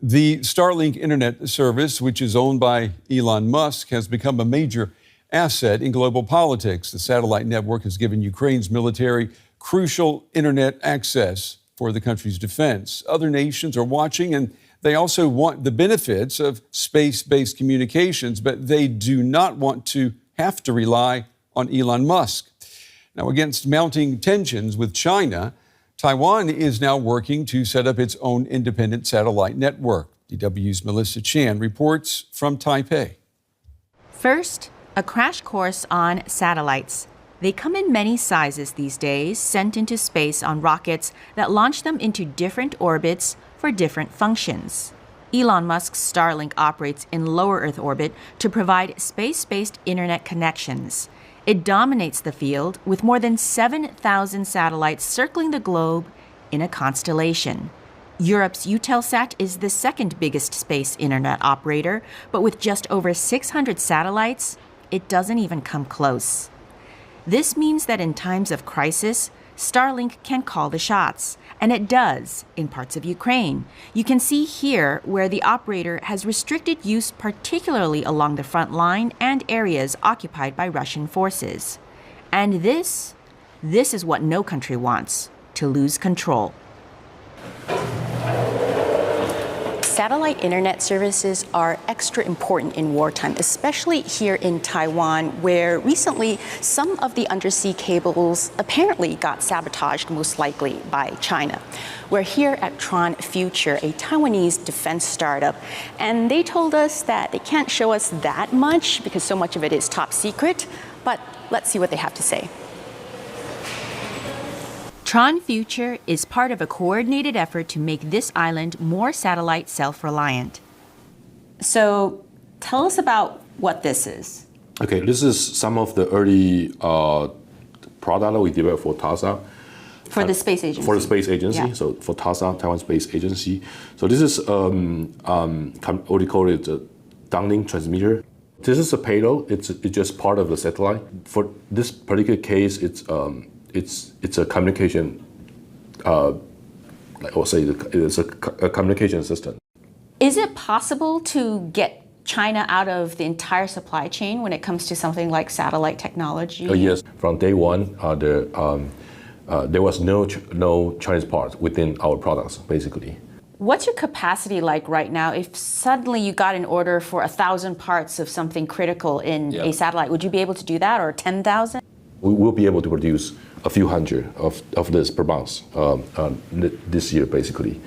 The Starlink internet service, which is owned by Elon Musk, has become a major asset in global politics. The satellite network has given Ukraine's military crucial internet access for the country's defense. Other nations are watching, and they also want the benefits of space-based communications, but they do not want to have to rely on Elon Musk. Now, against mounting tensions with China, Taiwan is now working to set up its own independent satellite network. DW's Melissa Chan reports from Taipei. First, a crash course on satellites. They come in many sizes these days, sent into space on rockets that launch them into different orbits for different functions. Elon Musk's Starlink operates in low Earth orbit to provide space-based internet connections. It dominates the field with more than 7,000 satellites circling the globe in a constellation. Europe's Eutelsat is the second biggest space internet operator, but with just over 600 satellites, it doesn't even come close. This means that in times of crisis, Starlink can call the shots, and it does in parts of Ukraine. You can see here where the operator has restricted use, particularly along the front line and areas occupied by Russian forces. And this is what no country wants, to lose control. Satellite internet services are extra important in wartime, especially here in Taiwan, where recently some of the undersea cables apparently got sabotaged, most likely by China. We're here at Tron Future, a Taiwanese defense startup, and they told us that they can't show us that much because so much of it is top secret, but let's see what they have to say. Tron Future is part of a coordinated effort to make this island more satellite self-reliant. So tell us about what this is. Okay, this is some of the early product that we developed for TASA. For the space agency. For the space agency, yeah. So for TASA, Taiwan Space Agency. So this is what we call it a downlink transmitter. This is a payload. It's just part of the satellite. For this particular case, it's a communication, like I'll say, it's a communication system. Is it possible to get China out of the entire supply chain when it comes to something like satellite technology? Yes, from day one, there was no Chinese part within our products, basically. What's your capacity like right now? If suddenly you got an order for 1,000 parts of something critical in a satellite, would you be able to do that, or 10,000? We will be able to produce a few hundred of this per month this year, basically.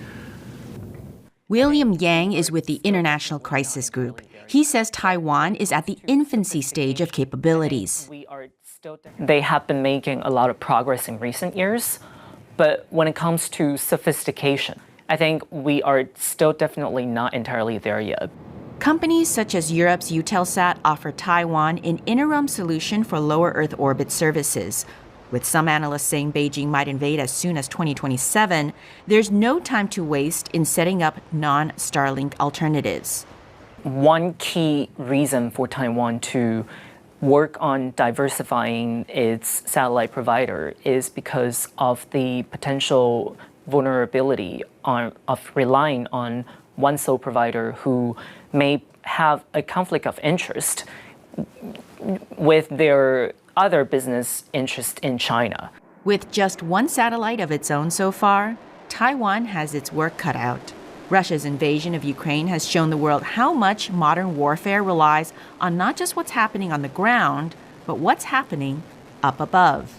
William Yang is with the International Crisis Group. He says Taiwan is at the infancy stage of capabilities. They have been making a lot of progress in recent years, but when it comes to sophistication, I think we are still definitely not entirely there yet. Companies such as Europe's Eutelsat offer Taiwan an interim solution for lower Earth orbit services. With some analysts saying Beijing might invade as soon as 2027, there's no time to waste in setting up non-Starlink alternatives. One key reason for Taiwan to work on diversifying its satellite provider is because of the potential vulnerability of relying on one sole provider who may have a conflict of interest with their other business interest in China. With just one satellite of its own so far, Taiwan has its work cut out. Russia's invasion of Ukraine has shown the world how much modern warfare relies on not just what's happening on the ground, but what's happening up above.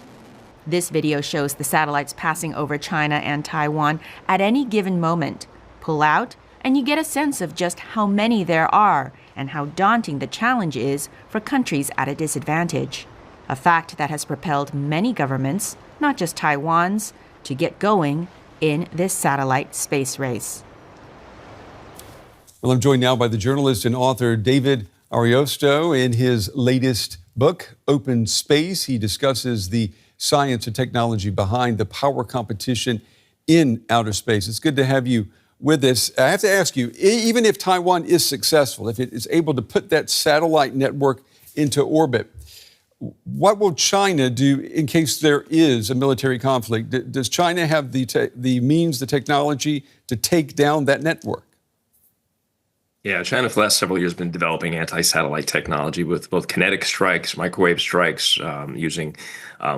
This video shows the satellites passing over China and Taiwan at any given moment. Pull out, and you get a sense of just how many there are and how daunting the challenge is for countries at a disadvantage. A fact that has propelled many governments, not just Taiwan's, to get going in this satellite space race. Well, I'm joined now by the journalist and author David Ariosto. In his latest book, Open Space, he discusses the science and technology behind the power competition in outer space. It's good to have you with us. I have to ask you, even if Taiwan is successful, if it is able to put that satellite network into orbit, what will China do in case there is a military conflict? Does China have the means, the technology to take down that network? Yeah, China for the last several years has been developing anti-satellite technology with both kinetic strikes, microwave strikes, using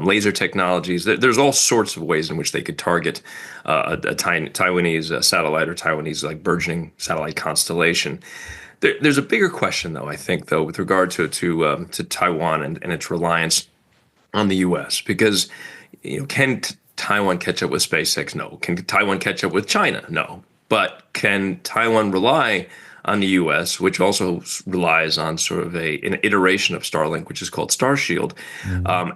laser technologies. There's all sorts of ways in which they could target a Taiwanese satellite or Taiwanese like burgeoning satellite constellation. There's a bigger question, though, I think, though, with regard to Taiwan and its reliance on the U.S. because can Taiwan catch up with SpaceX? No. Can Taiwan catch up with China? No. But can Taiwan rely on the U.S., which also relies on sort of an iteration of Starlink, which is called Starshield,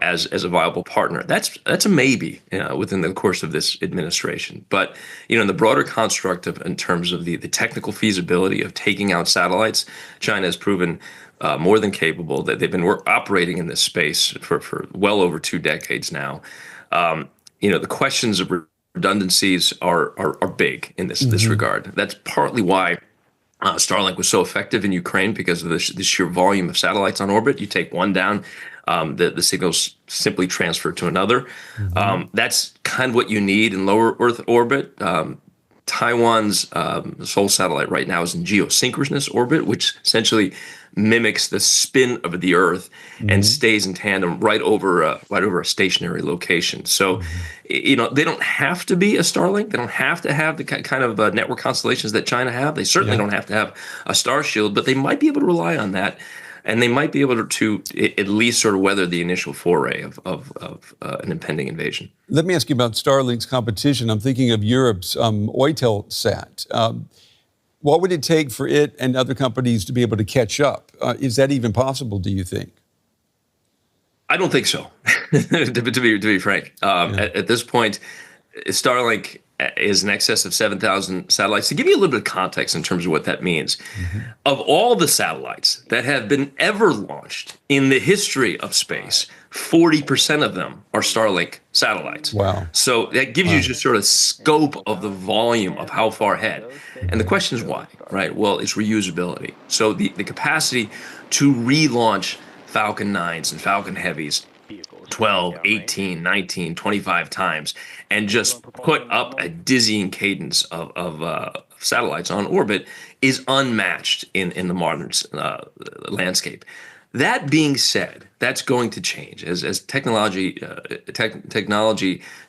as a viable partner? That's a maybe within the course of this administration. But in the broader construct in terms of the technical feasibility of taking out satellites, China has proven more than capable. That they've been operating in this space for well over 2 decades now. The questions of redundancies are big in this regard. That's partly why Starlink was so effective in Ukraine, because of the sheer volume of satellites on orbit. You take one down, the signals simply transfer to another. That's kind of what you need in lower Earth orbit. Taiwan's sole satellite right now is in geosynchronous orbit, which essentially mimics the spin of the Earth and stays in tandem right over a stationary location. So, they don't have to be a Starlink. They don't have to have the kind of network constellations that China have. They certainly don't have to have a Starshield, but they might be able to rely on that. And they might be able to at least sort of weather the initial foray of an impending invasion. Let me ask you about Starlink's competition. I'm thinking of Europe's Eutelsat. What would it take for it and other companies to be able to catch up? Is that even possible, do you think? I don't think so, to be frank. At this point, Starlink is in excess of 7,000 satellites. To give you a little bit of context in terms of what that means, of all the satellites that have been ever launched in the history of space, 40% of them are Starlink satellites. Wow. So that gives you just sort of scope of the volume of how far ahead. And the question is why, right? Well, it's reusability. So the capacity to relaunch Falcon 9s and Falcon Heavies 12, 18, 19, 25 times, and just put up a dizzying cadence of satellites on orbit is unmatched in the modern landscape. That being said, that's going to change as technology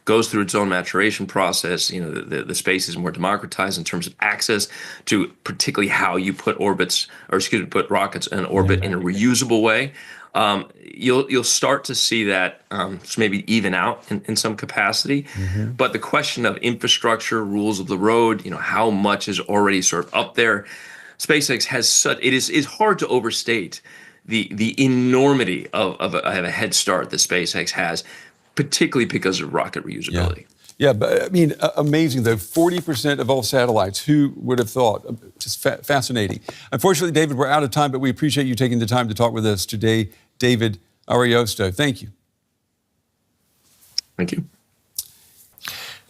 goes through its own maturation process. The space is more democratized in terms of access to particularly how you put put rockets in orbit in a reusable way. You'll start to see that maybe even out in some capacity. But the question of infrastructure, rules of the road, how much is already sort of up there. SpaceX has it is hard to overstate the enormity of a head start that SpaceX has, particularly because of rocket reusability. Yeah, but I mean, amazing though. 40% of all satellites. Who would have thought? Just fascinating. Unfortunately, David, we're out of time, but we appreciate you taking the time to talk with us today. David Ariosto, thank you. Thank you.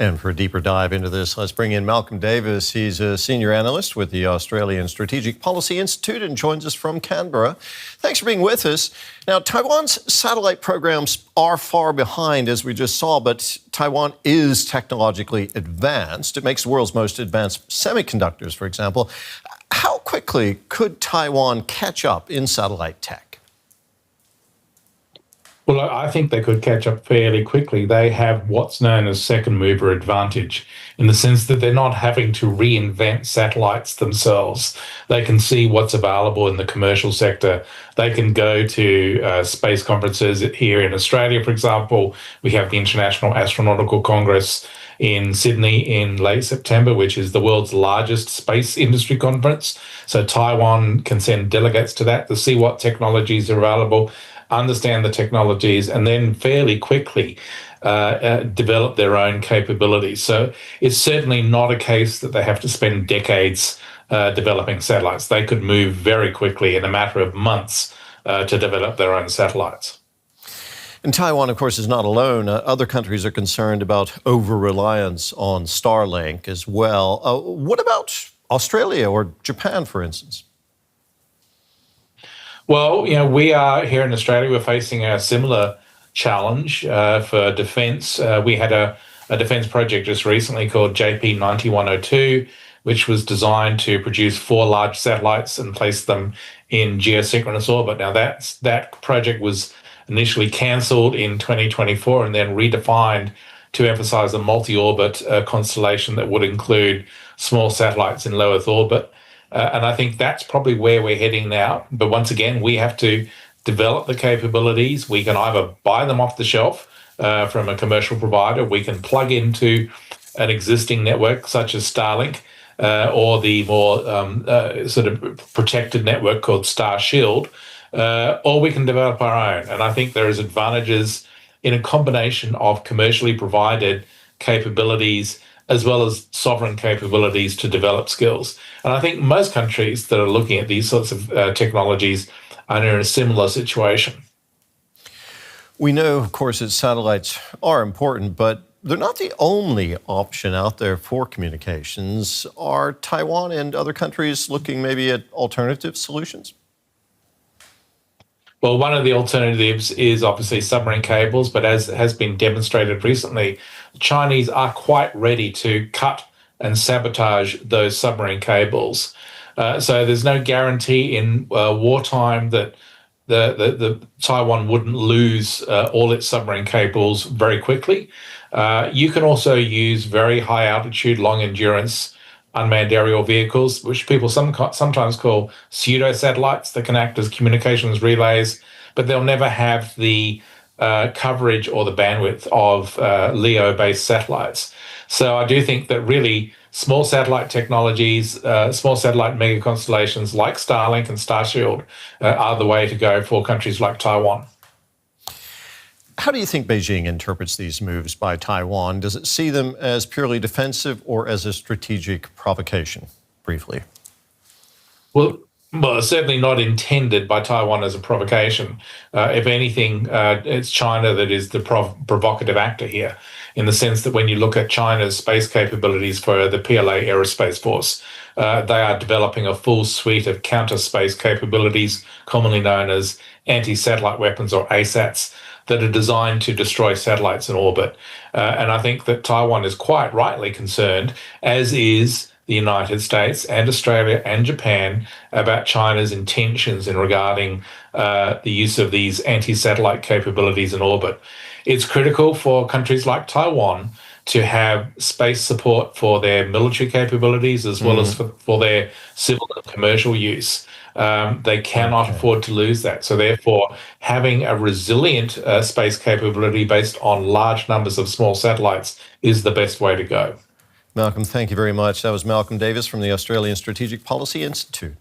And for a deeper dive into this, let's bring in Malcolm Davis. He's a senior analyst with the Australian Strategic Policy Institute and joins us from Canberra. Thanks for being with us. Now, Taiwan's satellite programs are far behind, as we just saw, but Taiwan is technologically advanced. It makes the world's most advanced semiconductors, for example. How quickly could Taiwan catch up in satellite tech? Well, I think they could catch up fairly quickly. They have what's known as second mover advantage in the sense that they're not having to reinvent satellites themselves. They can see what's available in the commercial sector. They can go to space conferences here in Australia, for example. We have the International Astronautical Congress in Sydney in late September, which is the world's largest space industry conference. So Taiwan can send delegates to that to see what technologies are available, understand the technologies, and then fairly quickly develop their own capabilities. So it's certainly not a case that they have to spend decades developing satellites. They could move very quickly in a matter of months to develop their own satellites. And Taiwan, of course, is not alone. Other countries are concerned about over-reliance on Starlink as well. What about Australia or Japan, for instance? Well, we are here in Australia, we're facing a similar challenge for defence. We had a defence project just recently called JP 9102, which was designed to produce 4 large satellites and place them in geosynchronous orbit. Now, that project was initially cancelled in 2024 and then redefined to emphasize a multi-orbit constellation that would include small satellites in low Earth orbit. And I think that's probably where we're heading now. But once again, we have to develop the capabilities. We can either buy them off the shelf from a commercial provider, we can plug into an existing network such as Starlink, or the more sort of protected network called Starshield, or we can develop our own. And I think there is advantages in a combination of commercially provided capabilities as well as sovereign capabilities to develop skills. And I think most countries that are looking at these sorts of technologies are in a similar situation. We know, of course, that satellites are important, but they're not the only option out there for communications. Are Taiwan and other countries looking maybe at alternative solutions? Well, one of the alternatives is obviously submarine cables, but as has been demonstrated recently, the Chinese are quite ready to cut and sabotage those submarine cables. So there's no guarantee in wartime that the Taiwan wouldn't lose all its submarine cables very quickly. You can also use very high altitude, long endurance unmanned aerial vehicles, which people sometimes call pseudo satellites that can act as communications relays, but they'll never have the coverage or the bandwidth of LEO-based satellites. So I do think that really small satellite technologies, small satellite mega constellations like Starlink and Starshield are the way to go for countries like Taiwan. How do you think Beijing interprets these moves by Taiwan? Does it see them as purely defensive or as a strategic provocation? Briefly. Well, certainly not intended by Taiwan as a provocation. If anything, it's China that is the provocative actor here, in the sense that when you look at China's space capabilities for the PLA Aerospace Force, they are developing a full suite of counter-space capabilities, commonly known as anti-satellite weapons or ASATs, that are designed to destroy satellites in orbit. And I think that Taiwan is quite rightly concerned, as is the United States and Australia and Japan, about China's intentions in regarding the use of these anti-satellite capabilities in orbit. It's critical for countries like Taiwan to have space support for their military capabilities as well as for their civil and commercial use. They cannot afford to lose that. So therefore, having a resilient space capability based on large numbers of small satellites is the best way to go. Malcolm, thank you very much. That was Malcolm Davis from the Australian Strategic Policy Institute.